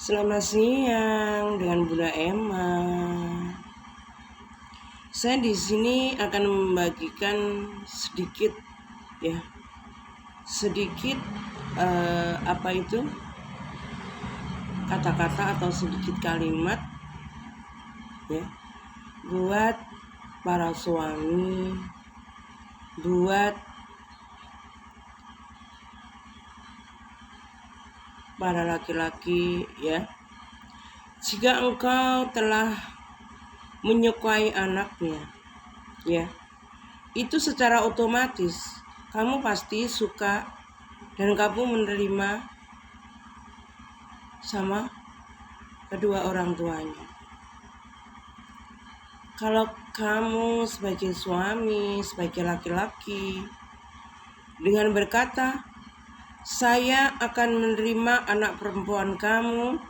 Selamat siang dengan Bunda Emma. Saya di sini akan membagikan sedikit kata-kata atau sedikit kalimat buat para suami, buat para laki-laki jika engkau telah menyukai anaknya itu secara otomatis kamu pasti suka dan kamu menerima sama kedua orang tuanya. Kalau kamu sebagai suami, sebagai laki-laki, dengan berkata, saya akan menerima anak perempuan kamu,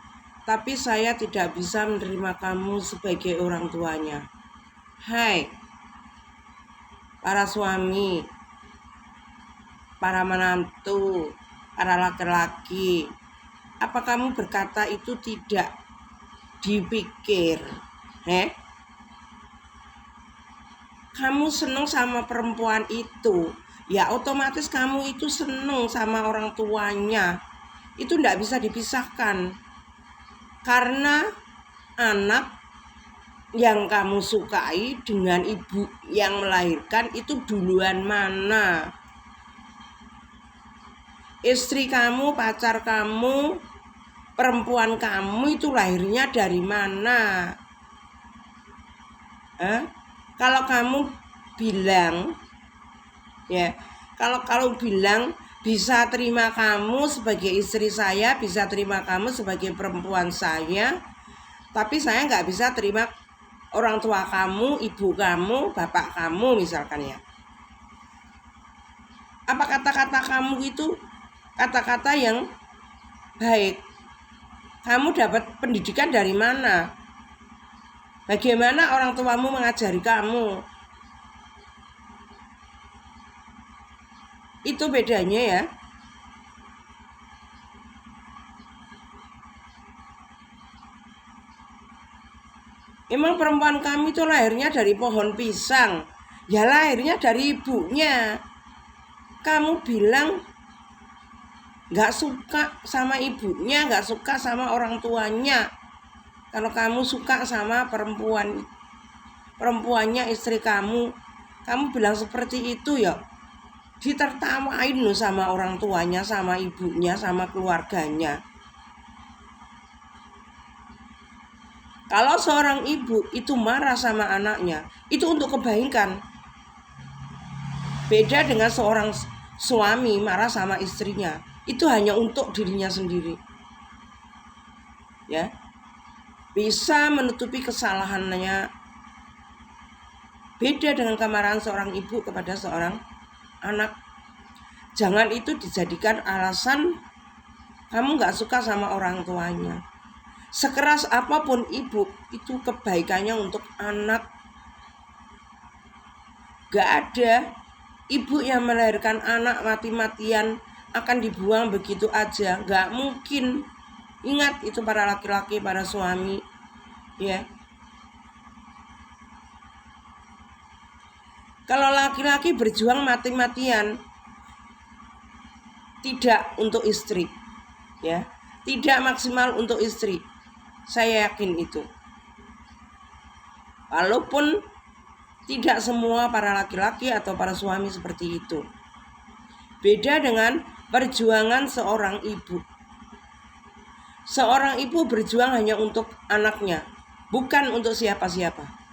tapi saya tidak bisa menerima kamu sebagai orang tuanya. Hai, para suami, para menantu, para laki-laki, apa kamu berkata itu tidak dipikir? Kamu senang sama perempuan itu, ya otomatis kamu itu senang sama orang tuanya. Itu tidak bisa dipisahkan. Karena anak yang kamu sukai dengan ibu yang melahirkan itu duluan mana? Istri kamu, pacar kamu, perempuan kamu itu lahirnya dari mana? Kalau kamu bilang kalau bilang bisa terima kamu sebagai istri saya, bisa terima kamu sebagai perempuan saya, tapi saya nggak bisa terima orang tua kamu, ibu kamu, bapak kamu misalkan Apa kata-kata kamu itu kata-kata yang baik? Kamu dapat pendidikan dari mana? Bagaimana orang tuamu mengajari kamu? Itu bedanya Emang perempuan kami itu lahirnya dari pohon pisang? Ya lahirnya dari ibunya. Kamu bilang gak suka sama ibunya, gak suka sama orang tuanya. Kalau kamu suka sama perempuannya istri kamu bilang seperti itu ditertawain loh sama orang tuanya, sama ibunya, sama keluarganya. Kalau seorang ibu itu marah sama anaknya, itu untuk kebaikan. Beda dengan seorang suami marah sama istrinya, itu hanya untuk dirinya sendiri. Bisa menutupi kesalahannya. Beda dengan kemarahan seorang ibu kepada seorang anak. Jangan itu dijadikan alasan kamu gak suka sama orang tuanya. Sekeras apapun ibu, itu kebaikannya untuk anak. Gak ada ibu yang melahirkan anak mati-matian akan dibuang begitu aja. Gak mungkin. Ingat itu para laki-laki, para suami Kalau laki-laki berjuang mati-matian tidak untuk istri tidak maksimal untuk istri, saya yakin itu. Walaupun tidak semua para laki-laki atau para suami seperti itu. Beda dengan perjuangan seorang ibu. Seorang ibu berjuang hanya untuk anaknya, bukan untuk siapa-siapa.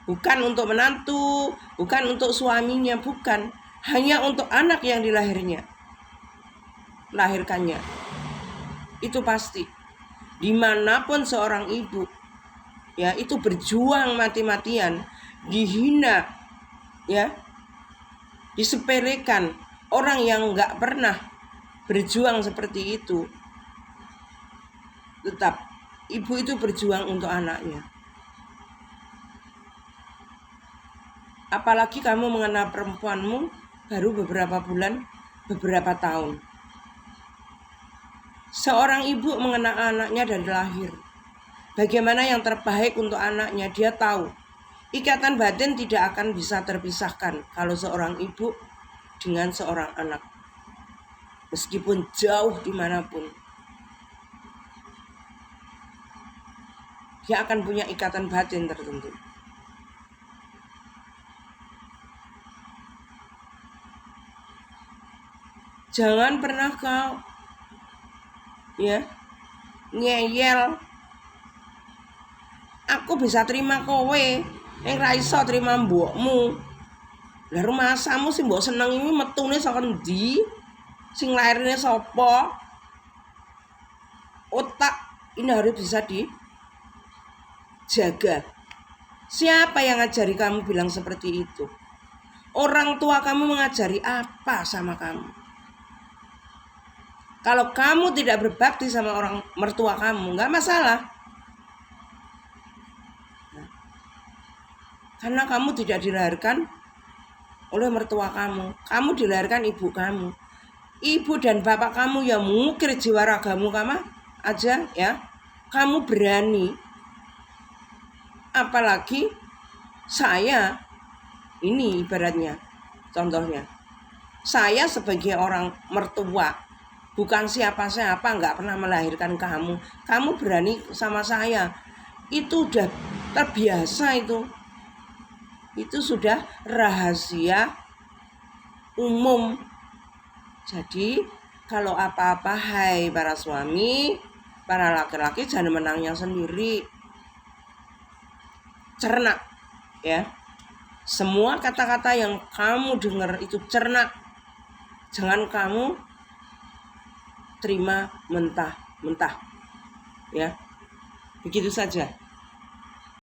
Bukan untuk menantu, bukan untuk suaminya, bukan. Hanya untuk anak yang dilahirkannya. Itu pasti. Dimanapun seorang ibu itu berjuang mati-matian, dihina disepelekan. Orang yang gak pernah berjuang seperti itu, tetap ibu itu berjuang untuk anaknya. Apalagi kamu mengenal perempuanmu baru beberapa bulan, beberapa tahun. Seorang ibu mengenal anaknya dari lahir. Bagaimana yang terbaik untuk anaknya, dia tahu. Ikatan batin tidak akan bisa terpisahkan kalau seorang ibu dengan seorang anak. Meskipun jauh dimanapun, dia akan punya ikatan batin tertentu. Jangan pernah kau ngeyel. Aku bisa terima kowe, ning ra iso terima mbokmu. Lah rumasamu sing mbok seneng iki metune saka ndi? Sing lairine sapa? Otak ini harus bisa dijaga. Siapa yang ngajari kamu bilang seperti itu? Orang tua kamu mengajari apa sama kamu? Kalau kamu tidak berbakti sama orang mertua kamu, nggak masalah. Karena kamu tidak dilahirkan oleh mertua kamu dilahirkan ibu kamu. Ibu dan bapak kamu yang mengukir jiwa ragamu kamu aja ya. Kamu berani. Apalagi saya ini ibaratnya, contohnya. Saya sebagai orang mertua, bukan siapa-siapa, nggak pernah melahirkan kamu. Kamu berani sama saya. Itu udah terbiasa itu. Itu sudah rahasia umum. Jadi kalau apa-apa, hai para suami, para laki-laki, jangan menangnya sendiri. Cerna ya. Semua kata-kata yang kamu dengar itu cerna. Jangan kamu terima mentah-mentah. Ya. Begitu saja.